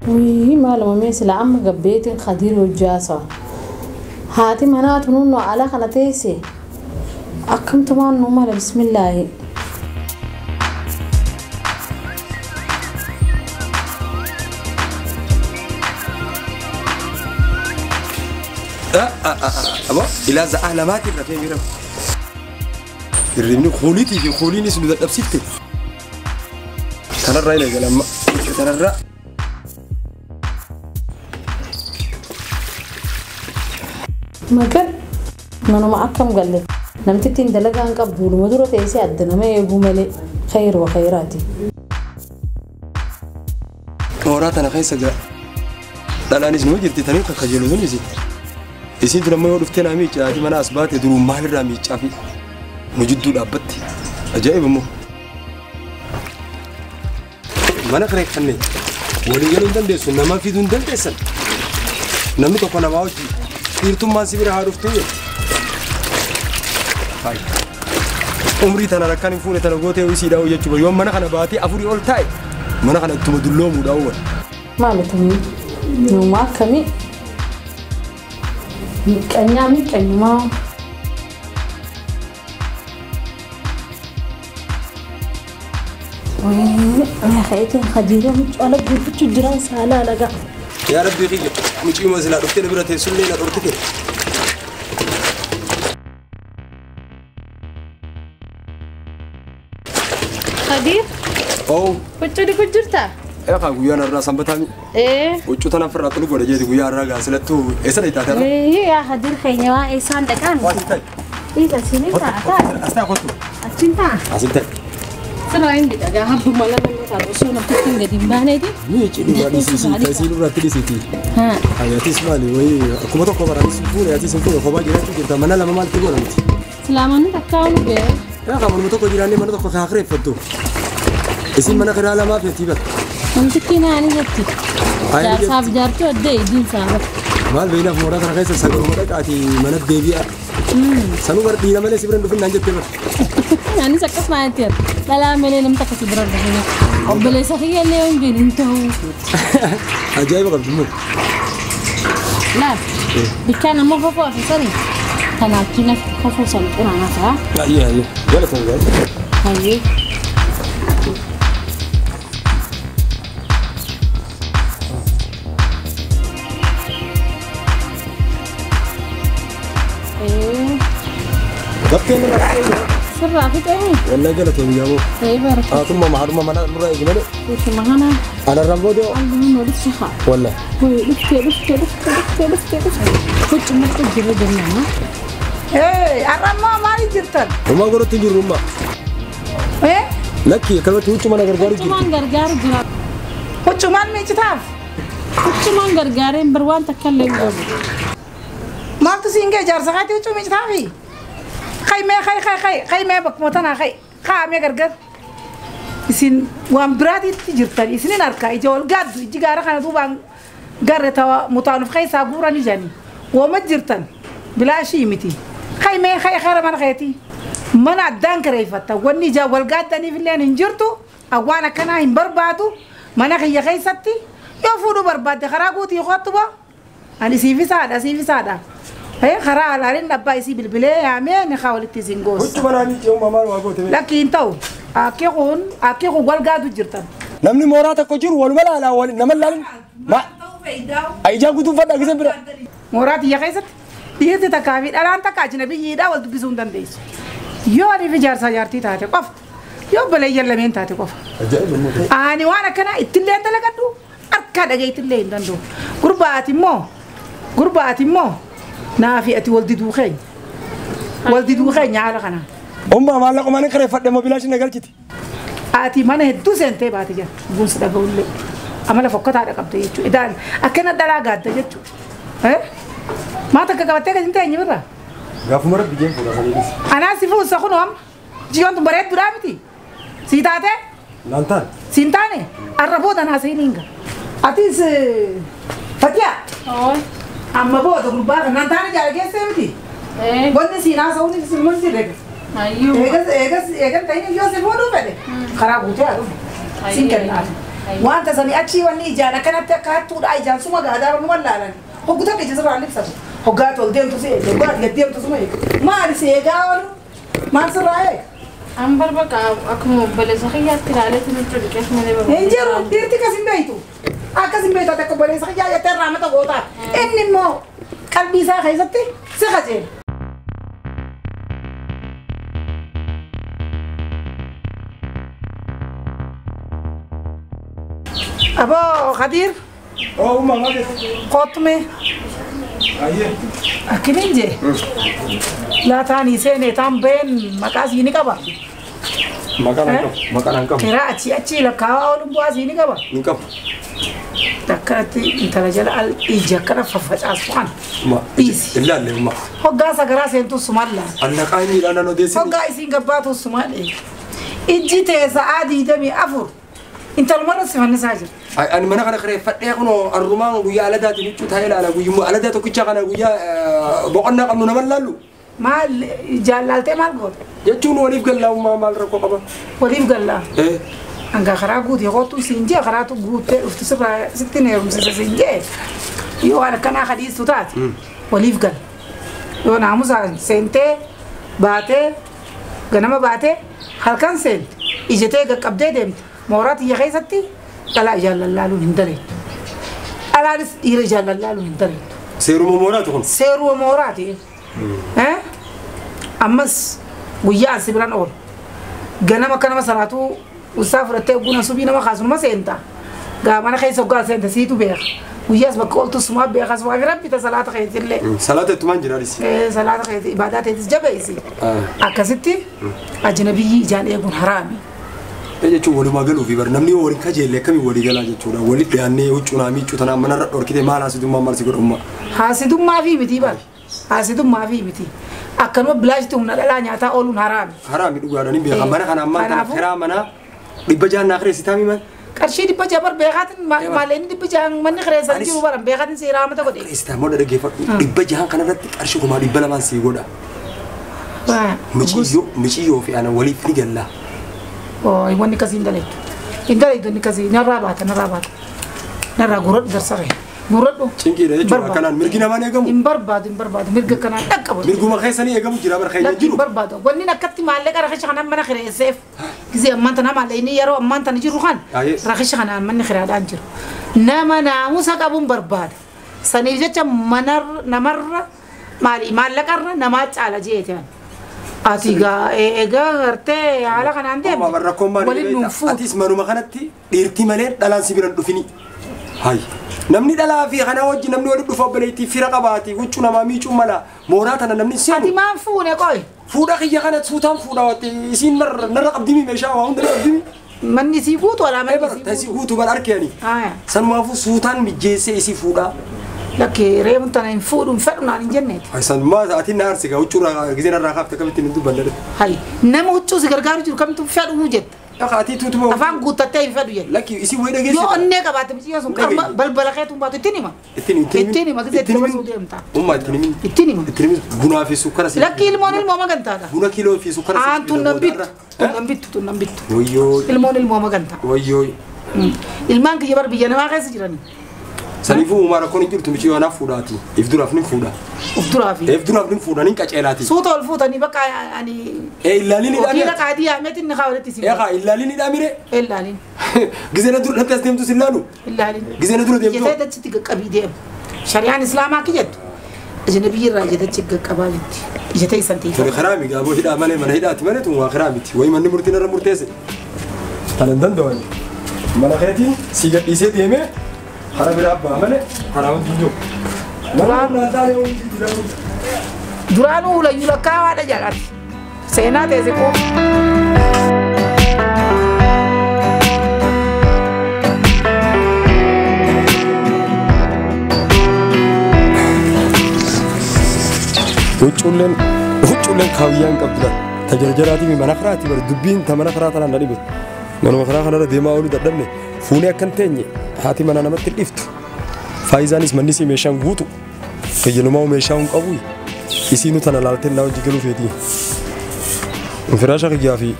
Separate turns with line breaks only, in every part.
وي ما لما ميس العم قبيت خدير وجاسة هاتي منات نونو على خنتيسي أكم تمان نومال بسم الله
أبا إلى زعل ما تقدر في ميرم الرمني خوليتي في خوليني سنود أبسيتي ترى الرأي لما ترى الرأي
ما كان أنا ما أكم قال لي نمت تندلق عن قبول مدرو تيسي عدنا ما يقوم لي خير وخيراتي
وراتنا خيسة جاء لا نسمع جرت تاني خجلوا ذني زين يصير لما يورفتنا ميج عادي ما ناس بات يدرو ماهر رامي شافي نجدو لابد أجايب مو ما نخرج خني ولي يلون دندس نما في دون دندس نمي تكون ماوجي يرتم ما سيبر هاروفتوه هاي عمري تنا ركاني فوني تنا قوتي ويسيدا ويجوا يوم ما نخنا باتي أفوري أول تاي ما نخنا تمدلو مداول
ما لتمي نوما كمي كأني ما وين يا خيتي خديرة مش أنا بقول تجران سهلة لقى
يا ربي خيجي مش يوم زلا ركتنا برا سلينا ركتك
خدير
أو
وتشودي كجرتا
يا أخي ويانا الراس بتامي وشو تنا فرط لو قرر جدي ويا الراجع سلتو إيسا ليتا ترى
يا خدير خينيوا إيسان دكان إيه سيني تا
أستاخذ
أتشنتا
أسنتك
سراين دي أجا هم بمالا من تارسون أكتين قديم بانه دي
نيجي دي سيسي تسيلو راتلي سيتي
ها
حياتي سمالي وي كم تقول برا سيفور يا تيسيفور خبا جرا كده تمنا لما مال تقول أنت
سلامنا تكاون بيه
يا كم من تقول جراني من تقول خاخرة فتو اسم من خير على ما في تيبك
أنت كنا يعني جبتي جار صاف جارتو أدي دين صاف
مال بينا فورا ترى كيس سانو مرة كاتي من الدبيع سانو مرة دينا ماله سيبرن دفن نانجت تبر
يعني سكت ما يصير لا ملي لم تكسي برا هنا قبل صحيح اليوم بين انتهوا
عجيب قبل مو
لا بكان ما فوق سوري كان عندنا خصوصا انا صح
هي يلا تنزل
هي
دكتور
سرعة في تاني
والله قلت يا بيجابو
اي بارك
ثم معلومة ما نرى يجمله
وش معنا
أنا رمبو ده
عندنا لسه خا
والله
لفت كنت متجرة جنة
إيه الرمى ما يجرتن
وما قلت تجي الرمى
إيه
لكي كلمة توش ما نقدر
كمان غرغار جرا
وش ما الميتاف
كمان غرغارين بروان تكلم جاب
ما تسينجي جار سقاتي وش ميتافي خي ما بك متنا خي خام يا غرغر يسين وام برادي تجرتن يسين ناركا يجول قاد يجي غارا خنا دوبان غرتا متانف خي ساغورا نجاني وما جرتن بلا شيء متي خي خير من خيتي من عدان كريفتا وني جا والقادني في اللي نجرتو اوانا كنا هم بربادو من خي خيستي يفودو برباد خراغوتي خطبه اني سيفي سادا هي خرا لارين دبا يسي بالبلي امين خاولتي زينغوس
كنت بنامي يوم ما واقوت
لكن تو اكيكو والقادو جرتن
نمني موراتك كجور ولا لا ولا نمل لا ما اي جا كنت فدا كيسن برا
مورات يا خيست يهتي تكافي الان تكاجنبي يدا ولد بيزون دنديس يو اني في جار سيارتي تاتي قف يو بلاي يلا مين تاتي قف اني وانا كنا اتلين دلغدو اركا دغيت اللين دندو غرباتي مو نافي ولدي دوخين على خنا
ما لكم انا كري فدم بلاش نغلتي
اتي من هدو سنتي باتي جا بوس دغول امال فكت على قبته يچو ادان اكن دلاغات يچو ما تكغبتك انت نيبرا
غاف مرد بيجين فولا خليس
انا سيفو سخنوم جيون تمريت درامتي سيتاته
نانتان
سينتاني الربوت انا سينينغا اتيس فتيا اما بود غربا نانتاني جارجي سيمتي بند سينا سوني سيمون سيرك ايوه ايغس تايني يوسف ودو بده خراب وجه سين كان وانت سني اتشي وني جانا كانت كاتو داي جان سما غادا ون ولا هو قلت لك جزر على لبسه هو قالت ولدين تسي قالت قديم تسمي ما لي سيغاون ما سراي
ام بربك اكمو بلزخيات كلالت من تركه من
انجرو ديرتي كاسين بيتو اكاسين بيتو تك بلزخيا يا ترى ما تغوتا اني مو قلبي سا خيزتي سخجل أبو خدير
ما غادي
قطمي أكنينجي لا تاني سنة تام بين مكاسيني كبا
مكان
كرا أشي لكاو لبوازيني كبا
نكب
تكرتي إنترجال الإيجاكرا ففج أسوان بيس
إلا اللي ما
هو جالس أقرأ سنتو سمالا
أنا كايني أنا نوديسي
هو جالس ينقباتو سمالا إجي تيسا عادي دمي أفور انت المرة سمعني ساجر
أنا ما نقدر خير فتح كنو الرومان ويا على ذات نيجو تايل على ويا على ذات كل شغلة ويا بقولنا قبل نمل لالو
ما جلالته مال قول
يجون وليف قال لا ما مال ركوب أبا
وليف قال لا
إيه
أنك خراجود يغطوا سنجي خراتو جود افتسر 60 يوم سنجي يو أنا كنا حديث تطات وليف قال يو ناموس عن سنتة باتة جنما باتة هل كان سنت إجتة كابدة دمت مورات يخيستي لا جل الله له هندري ألا يرجع الله له هندري
سيروا موراتهم
سيروا موراتي ها أمس ويا سبران أول جنما كنا مسراتو وسافر تبغون سبينا ما خاسون ما سنتا قام أنا خيس وقال سنتا سيتو بيخ وياس بقولت سما بيخ سما غير بيتا صلاة خيس اللي
صلاة تمان جراليس
صلاة خيس عبادات تجبايسي أكستي أجنبي جان يكون حرامي
jechuun walumaa galuu fi namni waliin kajeellee akkamii walii galaa jechuudha walii dhiyaannee huccunaa miiccuu tanaa manarra dhorkitee maal haasidummaa maal si godhummaa
haasidummaa fi miti bal haasidummaa fi miti akkanuma bilaashiti humna dhalaa nyaataa ooluun haraami
dhugaadhaan hin beekan mana kana ammaan kana firaa manaa dhibba jaan naa kireessitaa miiman
qarshii dhibba jabar beekaatin maalleen dhibba jaan manni kireessan jiru baran beekaatin seeraa mata godhe
kireessitaa moo dhaggeeffadhu dhibba jaan kanarratti qarshii kumaa dhibba lamaan sii godha michiyyoo fi ana waliif ni gallaa
wanni kasi indaleetu inni kasi narraa baata narraa gurradhu darsare gurradhu
cinqiidha jechuudha kanaan mirgi namaan eegamu
hin barbaadu mirga kanaan dhaqqabatu
mirguma keessanii eegamu jira bara keenya jiru
barbaadu wanni akkatti maallee rakhisha kanaan mana kireesseef gisee ammaan tana maallee inni yeroo ammaan tana jiru kan rakhisha kanaan manni kiraadhaan jiru nama naamusa qabuun barbaada saniif jecha namarra maallaqarra namaa caala jeetan atiga ega garte ala kanan dem
walin nufu atis manuma kanatti dhirti malee dhalaan sibiran dhufini hay namni dhalaa fi kana wajji namni wali dhufa obboleetti fira qabaati huccuu namaa miicuu mala mooraa tana namni seenu
ati maan fuune qoy
fuudha kiyya kana suutaan fuudha wati isiin narra qabdimi meeshaa waa hunda qabdimi
manni si guutu wala
manni si guutu bal arkeeni sanumaafu suutaan mijjeessee isii fuudha
لكن ريم تنا نفودم فرنا نجنت.
حسن ما أتينا أرسيك وشورا جزينا راقب تكمل تندو بندر.
هاي نمو تشوز كرجارو جو كم تفرد وجد.
أخا أتي توتو.
أفهم قطة تاي فرد وجد.
لكن إسي وين جالس.
يو أنك أبغى تمشي يوم كم بلبلكة باتو تيني ما. تيني ما كذا تيني ما.
أمة تيني ما. بنا في سكر.
لكن الماما كنتا.
بنا كيلو في سكر.
تنبيت.
ويو.
الماما كنتا.
ويو.
المان كجبر بيجانا ما كيس جراني.
سنيفو مارا كوني جرت مشي وانا فوداتي إفدراف نفودا إفدراف نفودا نين كأجلاتي
صوت الفوت أني بقى يعني
إلا لين دامير
وكيلك عادي أمت إن خاورتي سيم
يا خا إلا لين دامير
إلا لين
جزينا دور نبتة تيم تسلانو
إلا لين
جزينا دور تيم
جزينا تشتيك كبيدة شريان إسلام أكيد أجنبي الراجل تشتيك كبالتي جتاي سنتي
في خرامي قابو هدا ماله من هدا تمانة تون خرامتي وين من مرتين را مرتين تلندن دوان من خيتي سيجت إيسة ديمه حرام رابع ماله حرام تيجو
duranu la yula kawa da jagat sena te se ko
hucculen kawiyan qabda tajarjarati mi manakrati bar dubbin ta manakrata nan dalibe man makra khana deema olu dadamne fuune akkan teenye hati mana namatti dhiftu faayizanis mannisi meeshaan guutu fayyadamaa meeshaan qabu isiinu tana laalteen naa hojii galuu feeti infiraasha kiyyaa fi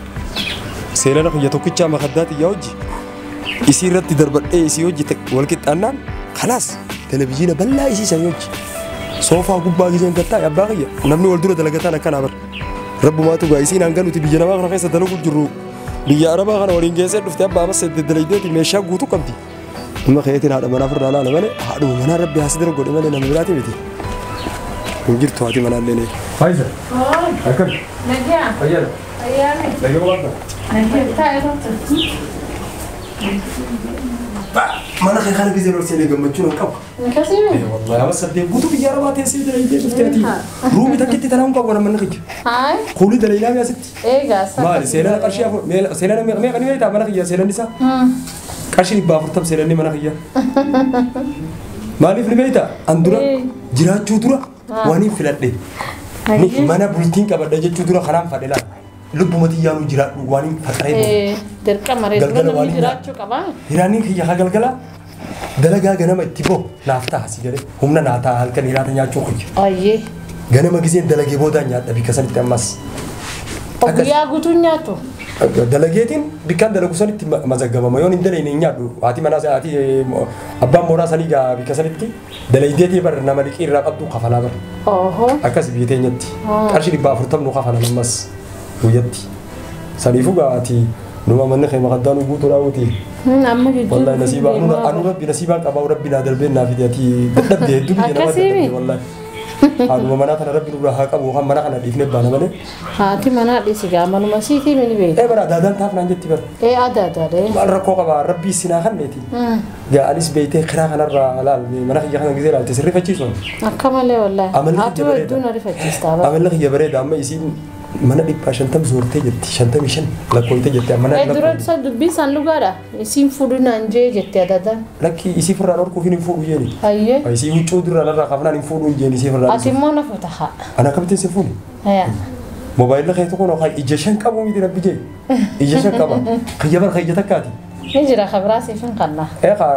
seelana kiyya tokkicha makaddaati yaa hojii isiirratti darbadhee isii hojjete wal qixxaannaan khalaas televiziyoona bal'aa isii san hojji soofaa gubbaa giseen gattaa abbaa kiyya namni wal dura dalagataan akkanaa bar rabbumaatu gaa isiin hanga nuti biyya namaa kana keessa dalagu jirru biyya arabaa kana waliin geessee dhufte abbaa amma dalaydee meeshaa guutuu qabdi amma keetiin haadha manaa firraa laala malee haadhuma manaa rabbi haasi dara godhe malee nama biraati miti hin jirtu haati manaallee ne Faisal akkam
Nagaa
fayyada
ayyaame
nagaa wanta
nagaa taa'ee
mana kee kana gisee rorsee gammachuu nan qabu
Kasih.
wallahi amma saddeet guutuu biyya arabaa teessee dalaydee dhuftee ati ruumi takkitti tanaa hin qabu manni kiyya
Hai.
kuulii dalaylaa mi'asitti
Egaa saka.
maali seenaa qarshii afur seenaa meeqa ni beektaa mana kiyya seenaan isaa qarshii 40 seenanii mana kiyya maaliif ni beektaa an dura jiraachuu dura waan hin filadhe mana bultiin qabadha jechuu dura kanaan fadhe laa lubbumati yaanu jiraadhu waan hin faqaree
Dirqama reetu namni jiraachuu qaba.
hiraaniin kiyya haa galgala dalagaa ganama itti boo naaf ta'a si jedhe humna naa ta'a halkan hiraata nyaachuu kiyya
Ayyee.
ganama giseen dalagee boodaan nyaadha bikka sanitti ammas
Guyyaa guutuu nyaatu.
dalageetiin bikkaan dalagu sanitti mazaggabama yoon hin dalayne hin nyaadhu haati manaa haati abbaan mooraa sanii gaa bikka sanitti dalaydeetii bar nama dhiqii irraa qabdu kafalaa bar
Oho.
akkas biyya teenyatti qarshii 40 nu kafalan ammas guyyatti saniifuu gaa ati numa manni kee maqaddaan guutuu raawuti
Amma jijjiiruu.
wallahi nasiibaa anu rabbi nasiibaan qabaa rabbi naa darbeen naaf ati dadhabdee hedduu biyya nama dadhabdee wallahi haaduma manaa kana rabbi nurraa haa qabu kan mana kana dhiifnee baana malee
Haati manaa dhisi manuma siitii mini beeku.
bara daadaan taaf naan jetti bara
Aadaa adaadee.
maal rakkoo qabaa rabbii sinaa kanneeti gaa anis beeytee kiraa kanarraa laal mana kiyya kana gisee laalte sirrifachiisu
Akka malee wallahi.
Amalli
Haati
kiyya
hedduu na rifachiistaa bara.
amalli kiyya bareeda amma isiin mana 150 zoortee jetti 55 lakkooytee jetti mana
Dura isa dubbii isaan dhugaadha. Isiin fuudhu naan jee jettee adaadaan.
lakki isii firraa dhorkuuf hin fuudhu jeeni
Ayyee.
isii huccuu durraa narraa kafnaan hin fuudhu jeeni isii firraa
Ati immoo na fuuta haa.
ana akkamitti si fuudhu
Yaa.
moobaayilli keetu kun ija 5 qabu miti rabbi jee ija 5 qaba kiyya bar kiyya takkaati
Ni jira kabraa siifin qallaa.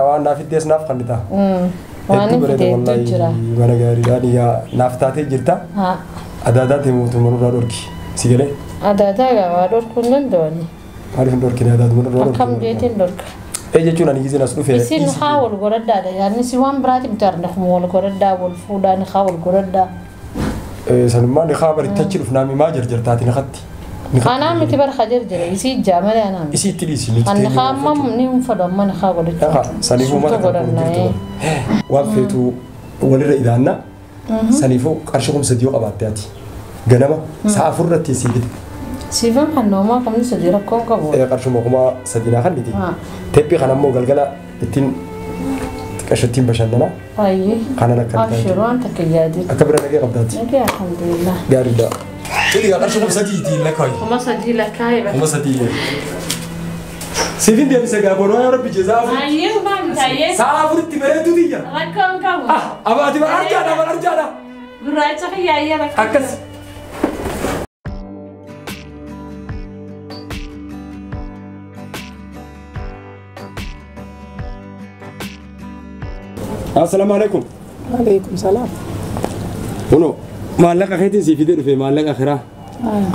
waan naaf iddees naaf kannita
Waan hin fiteettu jira.
mana gaariidhaan yaa naaf taatee jirta
Haa.
adaadaa mootummaa nurraa dhorki si galee
Adaadaa gabaa dhorkuun danda'ani.
maaliif hin dhorkine adaaduma nurraa dhorki
Akkam jeetiin dhorka.
jechuun ani giseen as dhufee
Isin haa wal godhadhaadha. Yaadni si waan biraati bitarne kuma wal godhadhaa wal fuudhaa ni haa wal godhadhaa.
sanummaa ni haa baritti achi dhufnaami maa jarjartaati naqatti
Anaa miti bara haa jarjare isii ijaa malee anaa miti.
isii itti dhiisi miti
Anni haa amma ni hin fadhu amma ni haa godhachuu.
saniifuu mata kan jirtu waan feetu walirra idaanna saniifuu qarshii 300 qabaatte ati ganama sa'a 4 irratti si bite
Siifan kan noomaa kamni sadii rakkoon qabu.
qarshii 300 kan niti tephii kan ammoo galgala ittiin qashattiin bashannana
Ayyee.
kanan akka
Abshir waan takka yaadi.
akka bira nagee qabdaati
Nagee alhamdulillah.
gaariidha Iliga qarshii 300 ittiin lakkaa'e
Kuma sadii lakkaa'e bara.
300 Sifin deebise gaaboonoo yaa rabbi jezaafu
Ayyee waan taa'ee.
sa'a 4 itti bareedu biyya
Rakkoon qabu.
abaati bara arjaadha
Gurraacha kiyyaayee rakkoon.
akkas السلام عليكم.
عليكم السلام.
ونو مالك أخيتي في فيديو في مالك أخيرا.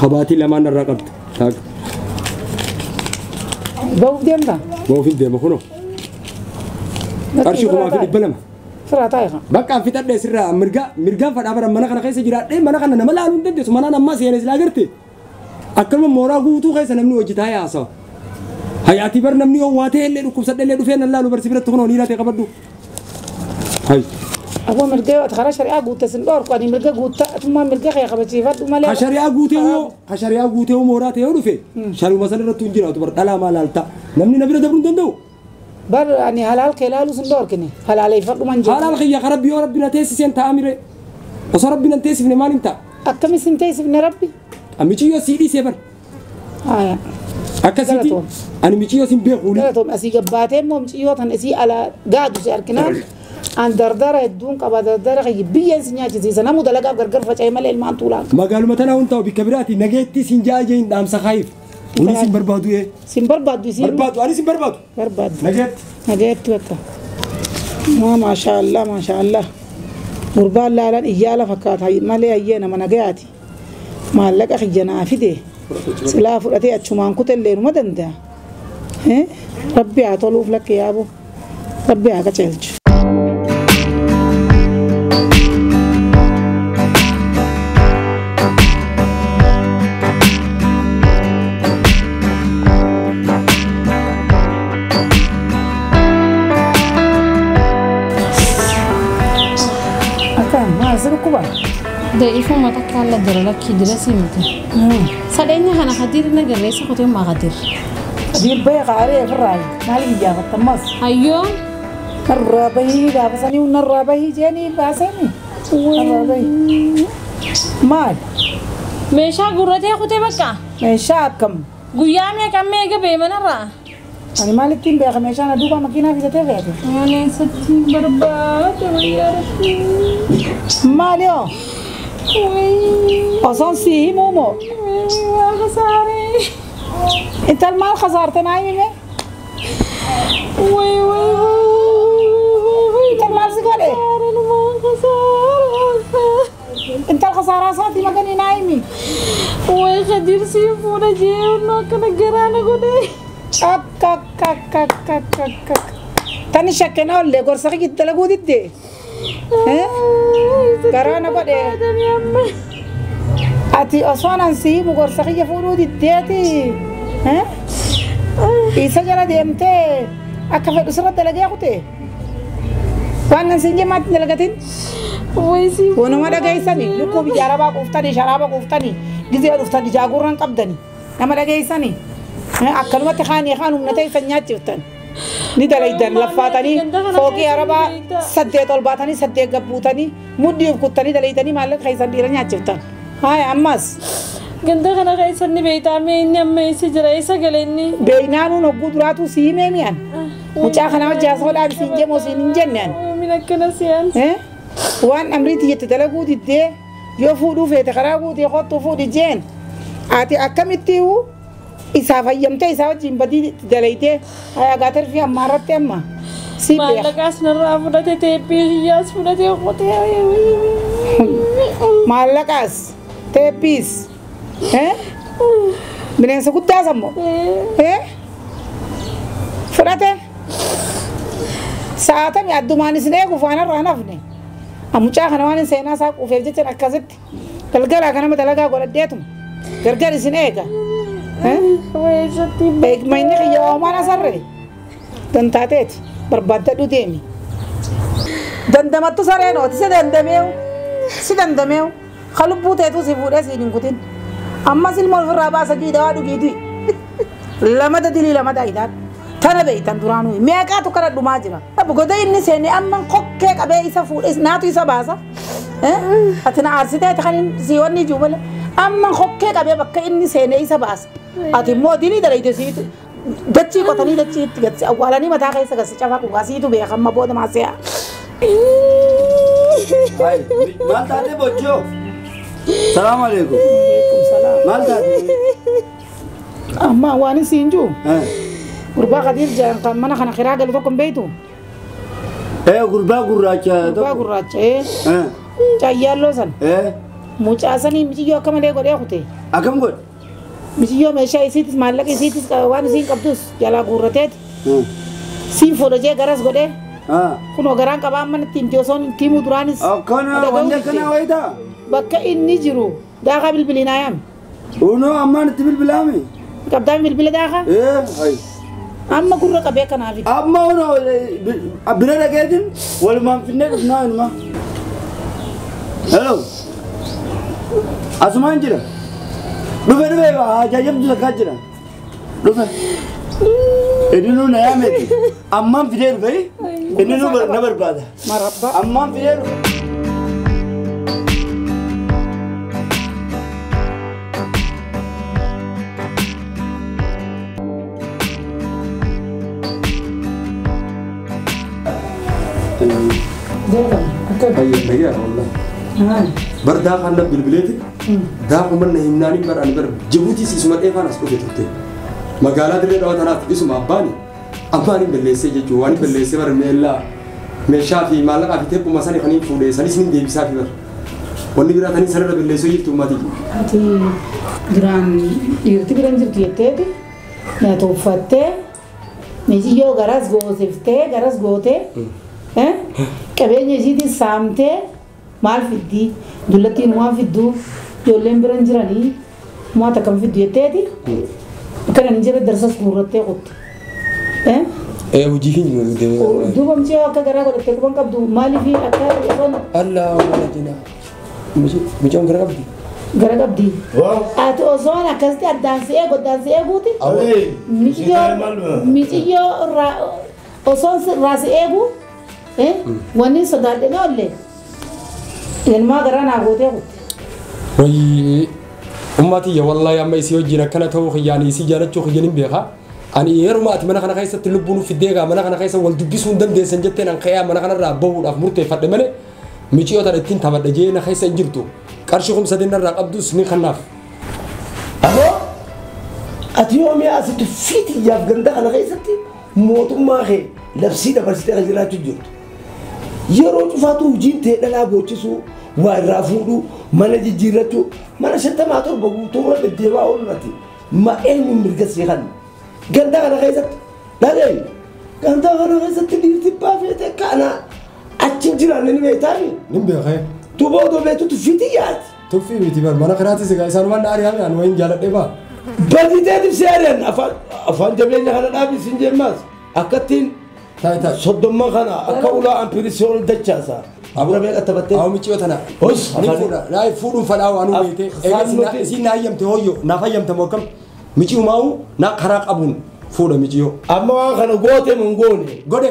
خباتي لما نرقبت. تاك.
بوف ديمتا.
بوف ديم خنو. أرشيكم ما في البلم.
فراتايها.
بقى في تدري سرّا مرجع فدا برا منا كنا خيس جرا. منا كنا نملا لون تدري سمنا نما سينس لاجرتي. أكل ما مورا قوتو خيس نمني وجتاي أسا. hayati bar namni oo waate illee dhukkubsadhe illee dhufee nan laalu barsi biratti kunoo niilatee qabadhu hay
أبو مرجع أتخرج شريعة قوتة سندور قاني مرجع قوتة أتما مرجع خير خبرتي فرد وما
خشريعة قوتة وموراتة ودفه شارو مثلا رتونجينا وتبر ألا ما لالتا نمني نبرة دبرون دندو
بر يعني حلال كلالو سندور كني حلال يفرد وما نجي
حلال خيا خرب يا ربنا تيسي أنت أميره وصار ربنا تيسي في نمان أنت
أكمل سنتيس من ربي
أمشي يا سيدي سيفر أكسيتي أنا مشي يا سين بيقولي
لا توم أسي جباتين مو مشي يوتن أسي على قاعد وسأركنا عن دردرة الدون كبا دردرة خي بيجن سنياج زي سنة مدلقة برجر فجأة ملء المان طولان
ما قالوا مثلا أنت بكبراتي نجيتي سنجاجين دام سخايف ولي سين بربادو إيه
سين بربادو سين
بربادو أنا سين بربادو نجيت
وقتا ما شاء الله ما شاء الله مربال لا لا إيالا فكات هاي ملء أيينا ما نجاتي ما لك أخي جنافي ده سلا فرتي أشومان كتل لين ما دنده ربي عطولوف لك يا أبو ربي عكتشلش ما أزرقوا
ده إيفو ما تكالله درلا كيدلا سيمتي سادني هنا خدير نجري سخوتي ما خدير
خدير بيا قاري في الرأي مالي جاب التماس
أيوه
الرابعي لا بسني والرابعي جاني باسني الرابعي مال
ماشا غورتي خوتي بكا
ماشا كم
غيامي كم ميجا بيمنرا
أنا مالك تيم بيا ماشا أنا دوبا ماكينة في تتفق
أنا ستي برباد يا ربي
ماليو أصلا سيه مومو
خساري
أنت المال خسارتنا عيني
وي
أنت المال سكولي أنت الخسارة صاتي ما كاني نايمي
وي خدير سيفونا جيونا كنا جرانا قولي
أك تاني شكنا ولا قرصة كده لقودي ده كرانا قولي أتي أصلا نسي مقرصة كده فورودي ده تي إيسا جرا ديمتي أكفي أسرة تلاقي أخوتي وانا نسينجي ما تلاقتين
ويسي
وانا ما لقي سني لكو بجاربا قفتني شرابا قفتني جزي قفتني جاغوران قبدني نما لقي سني أكلمة تخاني خانو منتي سنياتي وتن ندليدن لفاتني فوقي عربا سدي طلباتني سدي قبوتني مدي وكتني دليتني مالك خيسان ديرن ياتي وتن هاي أمس
ganda kana kaisani beitame inni amma isi jira isa galenni
beinanu no gudratu sime mian mucha kana jaso da sinje mo sinin jennan
min akkana siyan
wan amriti yete dalagu didde yo fudu fete karagu di khottu fudi jen ati akamitiu isa fayyamte isa jimbadi dalaite aya gater fi amaratte amma sibe
malakas narra fudate tepi yas fudate khote
malakas tepis bineensa guddaa sammo fudhate sa'aatami addumaan isin eegu faanarraa nafne mucaa kana waan seenaa isaa quufeef jecha akkasitti galgalaa kanama dalagaa godhadheetuma gargar isin eega eegmayni kiyya oomaan asarre dantaateeti barbaaddadhu deemi dandamattu sareenooti si dandameewu kalubbuu teetuu si fuudhee siin hin kutin amma silmoon ofirraa baasa jiidhaa dhugiiti lama dadilii lama daayitaan tana beeytan duraanuu meeqaatu kana dhumaa jira goda inni seenne amma kokkee qabee isa fuudhe naatu isa baasa ati na aarsitee kan si wanni jiru malee amma kokkee qabee bakka inni seenne isa baasa ati immoo dilii dalayte siitu dachii qotanii dachiitti gatsi awwaalanii mataa keessa gasi cafaa dhugaa siitu beekamma booda maasiyaa.
maal taatee bojjoo salaam alaikum
Salam.
maal taatee
amma waan siin jiru gurbaa qadir jaan kan mana kana kiraa galu tokko beeytu
gurbaa gurraacha
gurbaa gurraacha cayyaaloo san mucaa sanii mijiyyoo akka malee godhee kute
akkam godhe
mijiyyoo meeshaa isiitis maallaqa isiitis waan isiin qabdus jalaa guurrateeti siin fuudhajee garas godhee kunoo garaan qabaa amma ittiin tiyoosoon ittiin muduraanis
akkana wanni akkana wayitaa
bakka inni jiru daakaa bilbilinaa yaami
unoo ammaan itti bilbilaami
qabdaan bilbila daakaa amma gurra qabee kanaafi
amma unoo bira dhageetin walumaan finnee dhufnaa inuma hello asumaan jira dhufe ajaajabdu takkaa jira dhufe inni nu na yaameti ammaan fidee dhufe inni nu na barbaada
marabba
ammaan fidee dhufe
Bayar Allah. Berdah kan bilbileti. Dah kuman nahimnani berani Djibouti si sumat evanas ko betute. Magala dire dawa tanat isuma abani. Abani bellese je juwani bellese bar mela. Me shafi malaka fi tepu masani khani fude sani sinin debi safi bar. Wonni bira tani sarada bellese yitu mati.
ati gran irti gran jirti yete na to fatte Mijiyyoo garas gooteftee garas gootee qabeenya isiitiin saamtee maal fiddii dullattiin waan fidduu ijoolleen biran jiranii maata kan fiddu jetteeti kana hin jira darsas guurrattee qotte.
Hojii keenya nu deemee.
Duuba michee akka garaa godhattee quban qabdu maaliif akka osoon.
Allah wala jina. Michoon gara qabdi.
Gara qabdi. Ati osoon akkasitti addaan si'ee goddaan si'ee guuti. Michiyyoo irraa osoon irraa si'ee guu wanni sodaadhee oollee ilmaa garaa naa gootee kutte.
Wayii ummatiyya wallahi amma isii wajjin akkana ta'uu xiyyaanii isii jaalachuu xiyyanin beekaa. Ani yeruma ati mana kana keessatti lubbuun fiddeegaa mana kana keessa wal dubbisuu hin dandeessan jetteen an ka'ee mana kanarraa bahuudhaaf murteeffadhe malee michiyoota ittiin taphadha jee na keessa hin jirtu qarshii kumsa dinnarraa qabdus ni kannaaf.
Aboo ati yoomii asitti fiitiyyaaf ganda kana keessatti mootummaa kee labsii dabarsitee kan jiraachuu jirtu. Yeroo cufaatu hojiin ta'e dhalaa boochisuu waa irraa fuudhuu mana jijjiirrachuu mana 57 guutuurra deddeebaa oolurratti ma eenyuun mirgasii kan ganda kana keessatti dhagee ganda kana keessatti dhiirti baafete kana achi jiraanne ni beektaami.
Ni beekee.
Tuboo dobeetu tuffitiyyaati.
Tuffii miti bar mana kanaatti isaan waan dhaari'ame an wayin jaaladhee baa.
Baditeetiif seereen afaan jabeenya kana dhaabis hin jemmaas akkattiin soddomma kana akka ulaa ampirisiyoon dachaasa. Abura beeka taphattee.
Awu michiyoota na. Os ni fuudha. Naai fuudhuun fadhaa waan beekte. Egaa isin na hayyamte hoyyoo naaf hayyamte moo akkam. Michiyuu maa'u na karaa qabuun fuudha michiyoo.
Amma waan kana goote mun goone.
Godhe.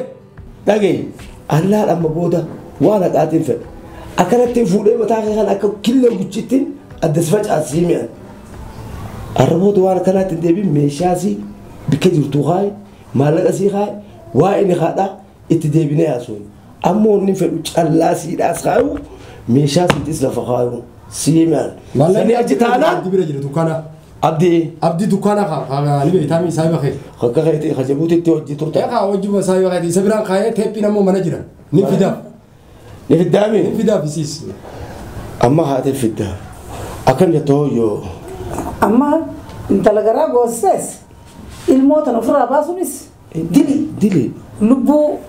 Dhagee allaadha amma booda waan haqaatiin fedha. Akkanatti fuudhee mataa kee kana akka killee guchittiin addas facaasii mi'an. Arraboota waan akkanaatti hin deebiin meeshaasii bikka jirtu kaayi maallaqasii kaayi waa inni haadhaa itti deebinee haasuun. Ammoo inni fedhu callaasiidhaas kaayu meeshaasiitis lafa kaayu sii mi'an.
Maallaqni achi taanaa. Abdi bira jira dukkaana. Abdi dukkaana haa ni beektaa mi saayiba kee.
Akka keetii hajabuutitti hojii turte.
Egaa hojii saayiba keetii isa biraan kaayee teephiin ammoo mana jira. Ni fidaa.
Ni fidaa mi?
Ni fidaa fisiis.
Amma haatee fidaa. Akkan jettoo yoo.
Amma intala garaa gooses ilmoota ofirraa baasuunis dili lubbuu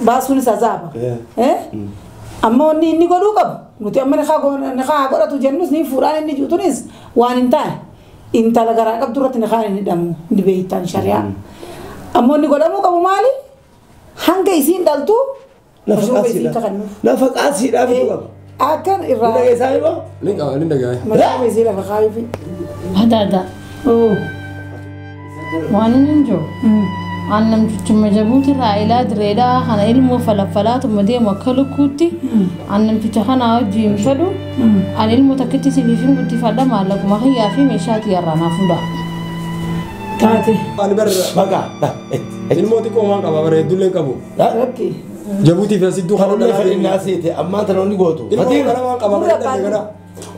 baasuunis azaaba. Amma wanni inni godhuu qabu nuti amma ni haa godhatu jennus ni fuudhaan inni juutunis waan hin taane intala garaa qabdu irratti ni haa inni hidhamu ni beektan shari'aa. Amma inni godhamuu qabu maali? Hanga isiin dhaltu
lafa qaasiidhaaf qaba.
Akkan irraa.
Ni dhageessaa yoo?
Ni dhagaye.
Maqaa isii lafa kaayuufi.
Hadaadha. Waan inni jiru. Annam cuccuma jabuuti raayilaa direedhaa kana ilmoo falaffalaatuma deemu akka lukkuutti annam cucca kana wajjin fedhu ani ilmoo takkitti sibiifin guddifadha maallaquma hiyyaa fi meeshaatii irraa naaf hunda.
Taate.
Ani barra.
Maqaa.
Ilmoo xiqqoo waan qaba bareeddullee qabu.
Rakki.
Jabuutii fi asidduu
Kan inni fedhinnaa siite ammaan tana inni gootu.
Ilmoo kana waan qaba bareeddullee gara.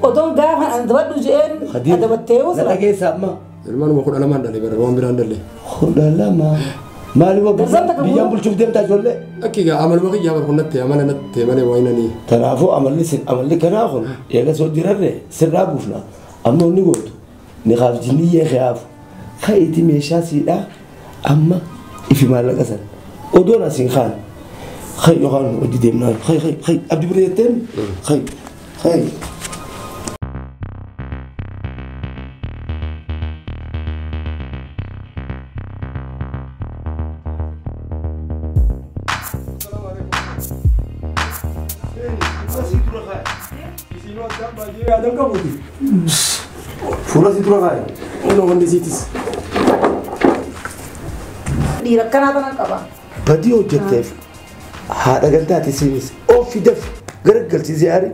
Odoon gaafa adabadhu jeen adabattee
Na dhageessa amma.
Ilmaanuma 12 dhalee bara waan biraan dhalee.
12 maaliif biyyaan bulchuuf deemtaa ijoollee?
Akkigaa amaluma kiyyaa barkunnatti amala natti malee waa inni.
Kanaafuu amalli kanaa kun eega soo jirarre sirraa buufna. Amma inni gootu ni qaabjinni yeekaafu ka'iiti meeshaa siidhaa amma ifi maallaqa san odoon asiin kaan kay yookaan hojii deemnaa kay abdi bira jetteen kay. Fuula si tura kaayi.
Ono wanti siitis.
dhiira akkanaa kana qaba.
Badii hojjetteef haadha gantaati siinis ofi daf garagalchi ziyaari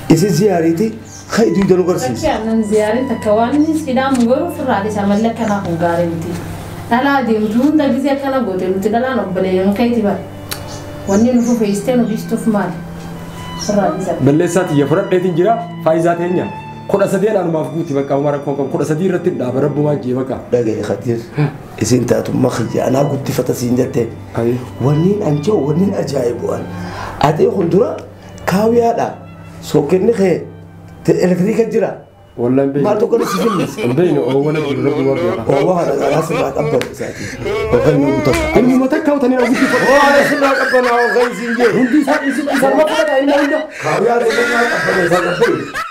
isi ziyaariiti khaydu danu garsiis.
Bakki aannan ziyaari takka waan inni sidaan mugoruu firraadhi isa malle akkanaa kun gaarii miti. Dhalaa deemtu hunda gisee akkana goote nuti dhalaan obboleeyyan kayti bara. Wanni nufu feestee nu dhiistuuf maali? Firraadhi isa.
Balleessaati yaa fudhadheetiin jira faayidaa teenya. Kudha sadii anumaaf guuti bakka umara konkon kudha sadii irratti dhaaba rabbumaa jee bakka.
Dhagaye Khadir isin taatu makhija anaa guddifata siin jette. Wanniin anjoo wanniin ajaa'ibu'an. Ati hundura kaawiyaadha sookkenni kee elektiriika jira
والله مبين
ما تقول سفلس
مبين هو انا بقول ربي وقع
هو هذا انا سمعت قبل ساعتي وغني متوقع
المتكا وتاني اقول لك
هو انا سمعت قبل غني زنجي
عندي ساعه ما فقط الا
يا رجل ما قبل